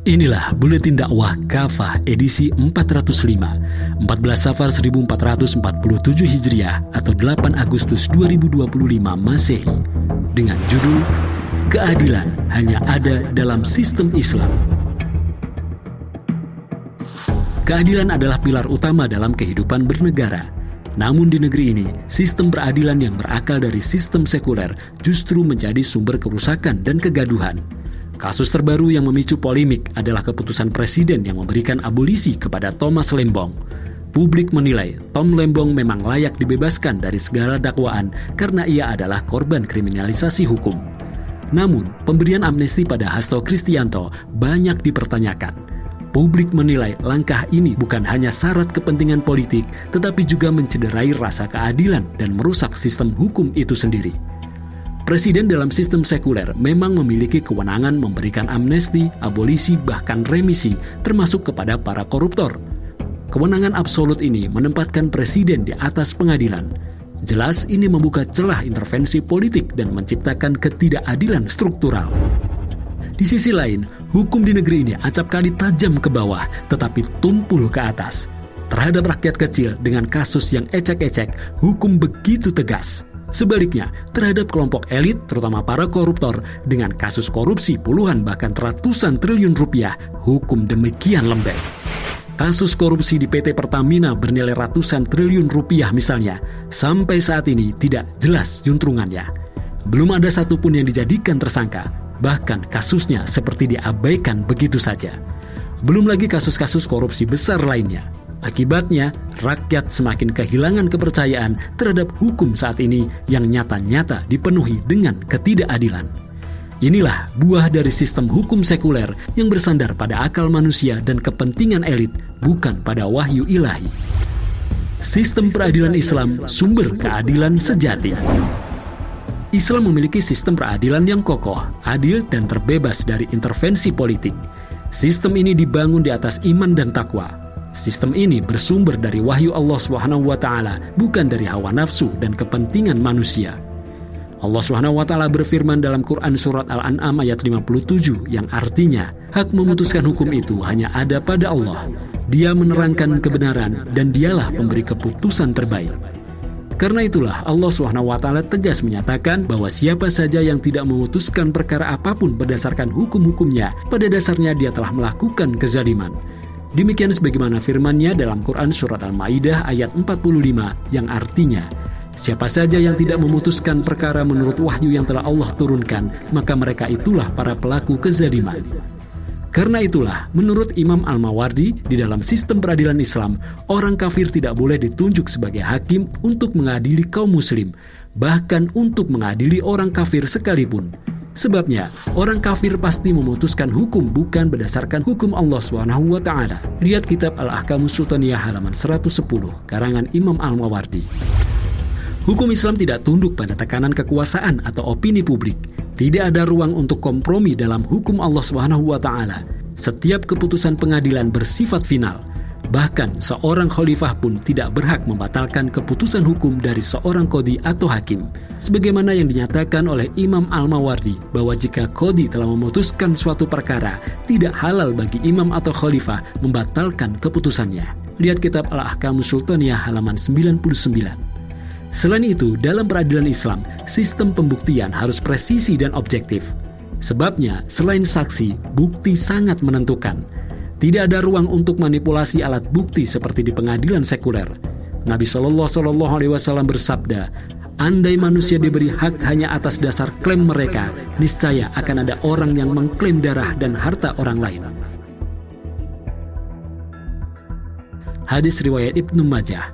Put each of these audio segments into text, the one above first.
Inilah Buletin Dakwah Kafah edisi 405, 14 Safar 1447 Hijriah atau 8 Agustus 2025 Masehi, dengan judul Keadilan Hanya Ada Dalam Sistem Islam. Keadilan adalah pilar utama dalam kehidupan bernegara. Namun di negeri ini, sistem peradilan yang berakal dari sistem sekuler justru menjadi sumber kerusakan dan kegaduhan. Kasus terbaru yang memicu polemik adalah keputusan Presiden yang memberikan abolisi kepada Thomas Lembong. Publik menilai Tom Lembong memang layak dibebaskan dari segala dakwaan karena ia adalah korban kriminalisasi hukum. Namun, pemberian amnesti pada Hasto Kristianto banyak dipertanyakan. Publik menilai langkah ini bukan hanya syarat kepentingan politik, tetapi juga mencederai rasa keadilan dan merusak sistem hukum itu sendiri. Presiden dalam sistem sekuler memang memiliki kewenangan memberikan amnesti, abolisi, bahkan remisi, termasuk kepada para koruptor. Kewenangan absolut ini menempatkan presiden di atas pengadilan. Jelas ini membuka celah intervensi politik dan menciptakan ketidakadilan struktural. Di sisi lain, hukum di negeri ini acap kali tajam ke bawah, tetapi tumpul ke atas. Terhadap rakyat kecil dengan kasus yang ecek-ecek, hukum begitu tegas. Sebaliknya, terhadap kelompok elit, terutama para koruptor, dengan kasus korupsi puluhan bahkan ratusan triliun rupiah, hukum demikian lembek. Kasus korupsi di PT Pertamina bernilai ratusan triliun rupiah misalnya, sampai saat ini tidak jelas juntrungannya. Belum ada satupun yang dijadikan tersangka, bahkan kasusnya seperti diabaikan begitu saja. Belum lagi kasus-kasus korupsi besar lainnya. Akibatnya, rakyat semakin kehilangan kepercayaan terhadap hukum saat ini yang nyata-nyata dipenuhi dengan ketidakadilan. Inilah buah dari sistem hukum sekuler yang bersandar pada akal manusia dan kepentingan elit, bukan pada wahyu ilahi. Sistem peradilan Islam sumber keadilan sejati. Islam memiliki sistem peradilan yang kokoh, adil, dan terbebas dari intervensi politik. Sistem ini dibangun di atas iman dan takwa. Sistem ini bersumber dari wahyu Allah SWT, bukan dari hawa nafsu dan kepentingan manusia. Allah SWT berfirman dalam Quran Surat Al-An'am ayat 57 yang artinya, hak memutuskan hukum itu hanya ada pada Allah. Dia menerangkan kebenaran dan dialah pemberi keputusan terbaik. Karena itulah Allah SWT tegas menyatakan bahwa siapa saja yang tidak memutuskan perkara apapun berdasarkan hukum-hukumnya, pada dasarnya dia telah melakukan kezaliman. Demikian sebagaimana firman-Nya dalam Quran Surat Al-Maidah ayat 45 yang artinya, siapa saja yang tidak memutuskan perkara menurut wahyu yang telah Allah turunkan, maka mereka itulah para pelaku kezaliman. Karena itulah, menurut Imam Al-Mawardi, di dalam sistem peradilan Islam, orang kafir tidak boleh ditunjuk sebagai hakim untuk mengadili kaum muslim, bahkan untuk mengadili orang kafir sekalipun. Sebabnya, orang kafir pasti memutuskan hukum bukan berdasarkan hukum Allah SWT. Lihat kitab Al-Ahkamus Sultaniyah halaman 110, karangan Imam Al-Mawardi. Hukum Islam tidak tunduk pada tekanan kekuasaan atau opini publik. Tidak ada ruang untuk kompromi dalam hukum Allah SWT. Setiap keputusan pengadilan bersifat final. Bahkan seorang khalifah pun tidak berhak membatalkan keputusan hukum dari seorang qadhi atau hakim. Sebagaimana yang dinyatakan oleh Imam Al-Mawardi bahwa jika qadhi telah memutuskan suatu perkara, tidak halal bagi imam atau khalifah membatalkan keputusannya. Lihat kitab Al-Ahkamus Sultaniyah halaman 99. Selain itu, dalam peradilan Islam, sistem pembuktian harus presisi dan objektif. Sebabnya, selain saksi, bukti sangat menentukan. Tidak ada ruang untuk manipulasi alat bukti seperti di pengadilan sekuler. Nabi SAW bersabda, andai manusia diberi hak hanya atas dasar klaim mereka, niscaya akan ada orang yang mengklaim darah dan harta orang lain. Hadis riwayat Ibnu Majah.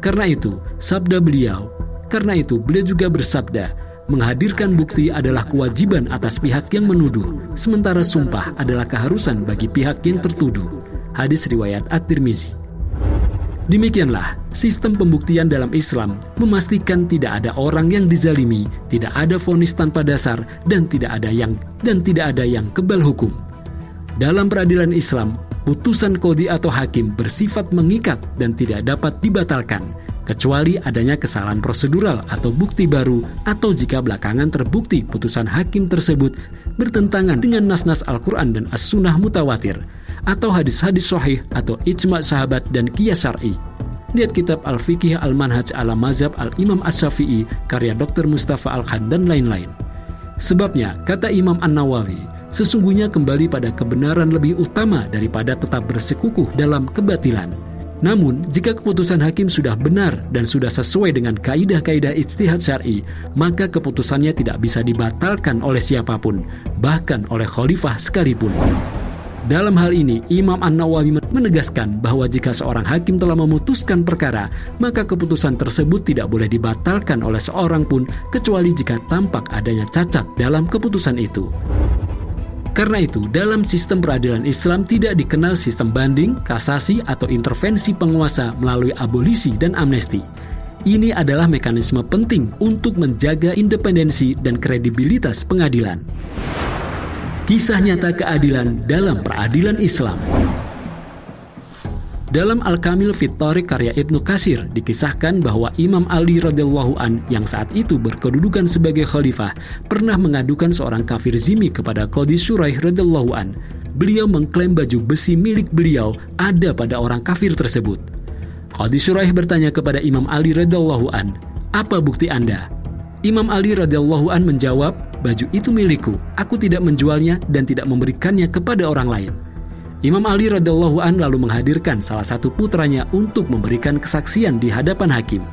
Karena itu beliau juga bersabda, menghadirkan bukti adalah kewajiban atas pihak yang menuduh, sementara sumpah adalah keharusan bagi pihak yang tertuduh. Hadis riwayat At-Tirmizi. Demikianlah, sistem pembuktian dalam Islam memastikan tidak ada orang yang dizalimi, tidak ada vonis tanpa dasar, dan tidak ada yang kebal hukum. Dalam peradilan Islam, putusan qadhi atau hakim bersifat mengikat dan tidak dapat dibatalkan, kecuali adanya kesalahan prosedural atau bukti baru, atau jika belakangan terbukti putusan hakim tersebut bertentangan dengan nas-nas Al-Quran dan As-Sunnah mutawatir, atau hadis-hadis sahih atau ijma' sahabat dan qiyas syar'i. Lihat kitab Al-Fiqh Al-Manhaj ala Mazhab Al-Imam Asy-Syafi'i karya Dr. Mustafa Al-Khan dan lain-lain. Sebabnya, kata Imam An-Nawawi, sesungguhnya kembali pada kebenaran lebih utama daripada tetap bersekukuh dalam kebatilan. Namun, jika keputusan hakim sudah benar dan sudah sesuai dengan kaidah-kaidah ijtihad syar'i, maka keputusannya tidak bisa dibatalkan oleh siapapun, bahkan oleh khalifah sekalipun. Dalam hal ini, Imam An-Nawawi menegaskan bahwa jika seorang hakim telah memutuskan perkara, maka keputusan tersebut tidak boleh dibatalkan oleh seorang pun, kecuali jika tampak adanya cacat dalam keputusan itu. Karena itu, dalam sistem peradilan Islam tidak dikenal sistem banding, kasasi, atau intervensi penguasa melalui abolisi dan amnesti. Ini adalah mekanisme penting untuk menjaga independensi dan kredibilitas pengadilan. Kisah nyata keadilan dalam peradilan Islam. Dalam Al-Kamil fit Thariq karya Ibnu Katsir dikisahkan bahwa Imam Ali radhiyallahu an yang saat itu berkedudukan sebagai khalifah pernah mengadukan seorang kafir zimmi kepada Qadhi Syuraih radhiyallahu an. Beliau mengklaim baju besi milik beliau ada pada orang kafir tersebut. Qadhi Syuraih bertanya kepada Imam Ali radhiyallahu an, "Apa bukti Anda?" Imam Ali radhiyallahu an menjawab, "Baju itu milikku. Aku tidak menjualnya dan tidak memberikannya kepada orang lain." Imam Ali radhiyallahu an lalu menghadirkan salah satu putranya untuk memberikan kesaksian di hadapan hakim.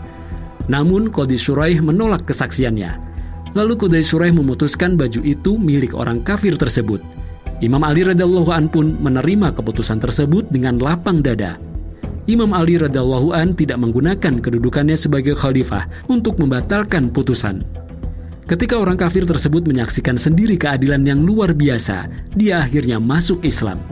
Namun Qadhi Syuraih menolak kesaksiannya. Lalu Qadhi Syuraih memutuskan baju itu milik orang kafir tersebut. Imam Ali radhiyallahu an pun menerima keputusan tersebut dengan lapang dada. Imam Ali radhiyallahu an tidak menggunakan kedudukannya sebagai khalifah untuk membatalkan putusan. Ketika orang kafir tersebut menyaksikan sendiri keadilan yang luar biasa, dia akhirnya masuk Islam.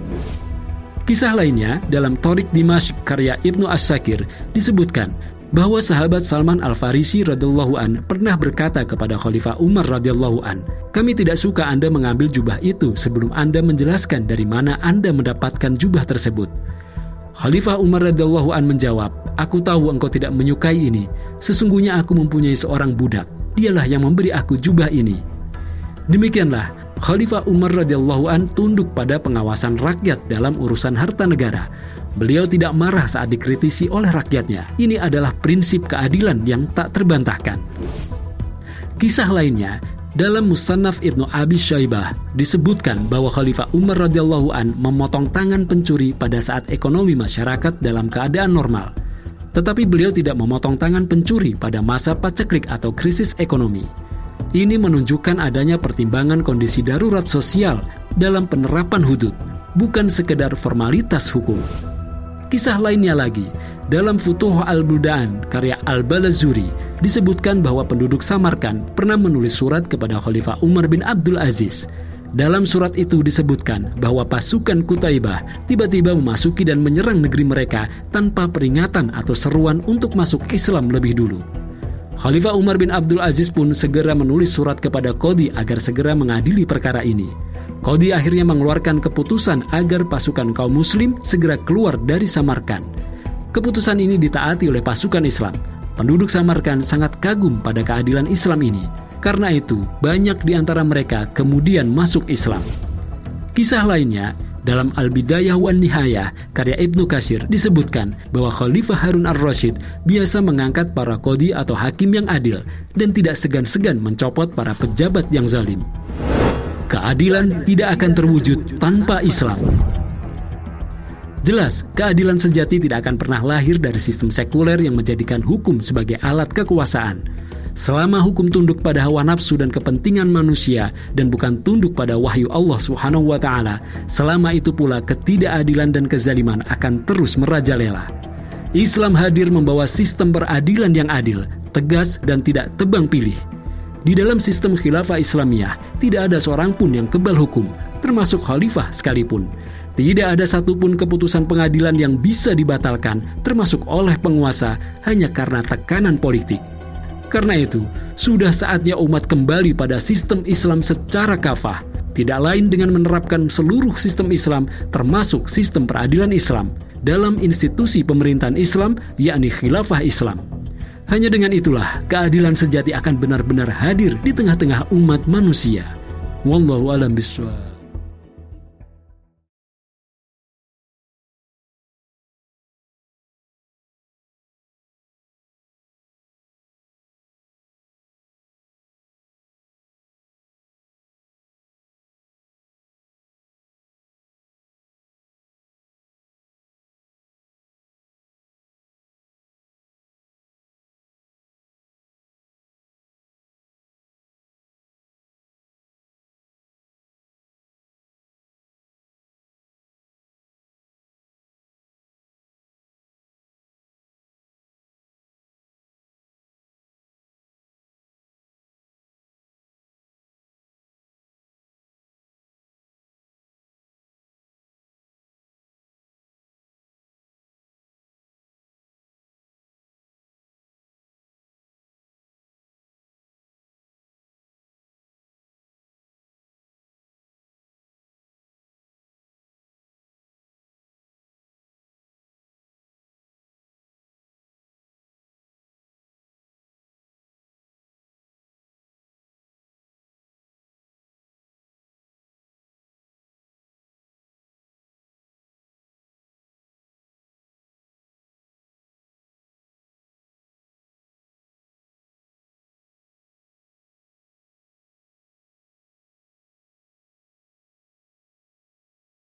Kisah lainnya dalam Thariq Dimashq karya Ibnu As-Sakir disebutkan bahwa sahabat Salman Al-Farisi radhiyallahu an pernah berkata kepada Khalifah Umar radhiyallahu an, "Kami tidak suka Anda mengambil jubah itu sebelum Anda menjelaskan dari mana Anda mendapatkan jubah tersebut." Khalifah Umar radhiyallahu an menjawab, "Aku tahu engkau tidak menyukai ini. Sesungguhnya aku mempunyai seorang budak. Dialah yang memberi aku jubah ini." Demikianlah Khalifah Umar radhiyallahu an tunduk pada pengawasan rakyat dalam urusan harta negara. Beliau tidak marah saat dikritisi oleh rakyatnya. Ini adalah prinsip keadilan yang tak terbantahkan. Kisah lainnya dalam Musannaf Ibnu Abi Syaibah disebutkan bahwa Khalifah Umar radhiyallahu an memotong tangan pencuri pada saat ekonomi masyarakat dalam keadaan normal. Tetapi beliau tidak memotong tangan pencuri pada masa paceklik atau krisis ekonomi. Ini menunjukkan adanya pertimbangan kondisi darurat sosial dalam penerapan hudud, bukan sekedar formalitas hukum. Kisah lainnya lagi, dalam Futuh al-Buldan karya Al-Balazuri disebutkan bahwa penduduk Samarkand pernah menulis surat kepada Khalifah Umar bin Abdul Aziz. Dalam surat itu disebutkan bahwa pasukan Qutaibah tiba-tiba memasuki dan menyerang negeri mereka tanpa peringatan atau seruan untuk masuk Islam lebih dulu. Khalifah Umar bin Abdul Aziz pun segera menulis surat kepada Qadhi agar segera mengadili perkara ini. Qadhi akhirnya mengeluarkan keputusan agar pasukan kaum muslim segera keluar dari Samarkand. Keputusan ini ditaati oleh pasukan Islam. Penduduk Samarkand sangat kagum pada keadilan Islam ini. Karena itu, banyak di antara mereka kemudian masuk Islam. Kisah lainnya dalam Al-Bidayah wan Nihayah karya Ibnu Katsir disebutkan bahwa Khalifah Harun ar-Rasyid biasa mengangkat para qadhi atau hakim yang adil dan tidak segan-segan mencopot para pejabat yang zalim. Keadilan tidak akan terwujud tanpa Islam. Jelas, keadilan sejati tidak akan pernah lahir dari sistem sekuler yang menjadikan hukum sebagai alat kekuasaan. Selama hukum tunduk pada hawa nafsu dan kepentingan manusia dan bukan tunduk pada wahyu Allah Subhanahu wa taala, selama itu pula ketidakadilan dan kezaliman akan terus merajalela. Islam hadir membawa sistem peradilan yang adil, tegas dan tidak tebang pilih. Di dalam sistem khilafah Islamiyah, tidak ada seorang pun yang kebal hukum, termasuk khalifah sekalipun. Tidak ada satupun keputusan pengadilan yang bisa dibatalkan, termasuk oleh penguasa, hanya karena tekanan politik. Karena itu, sudah saatnya umat kembali pada sistem Islam secara kafah, tidak lain dengan menerapkan seluruh sistem Islam, termasuk sistem peradilan Islam, dalam institusi pemerintahan Islam, yakni khilafah Islam. Hanya dengan itulah, keadilan sejati akan benar-benar hadir di tengah-tengah umat manusia. Wallahu a'lam bishawab.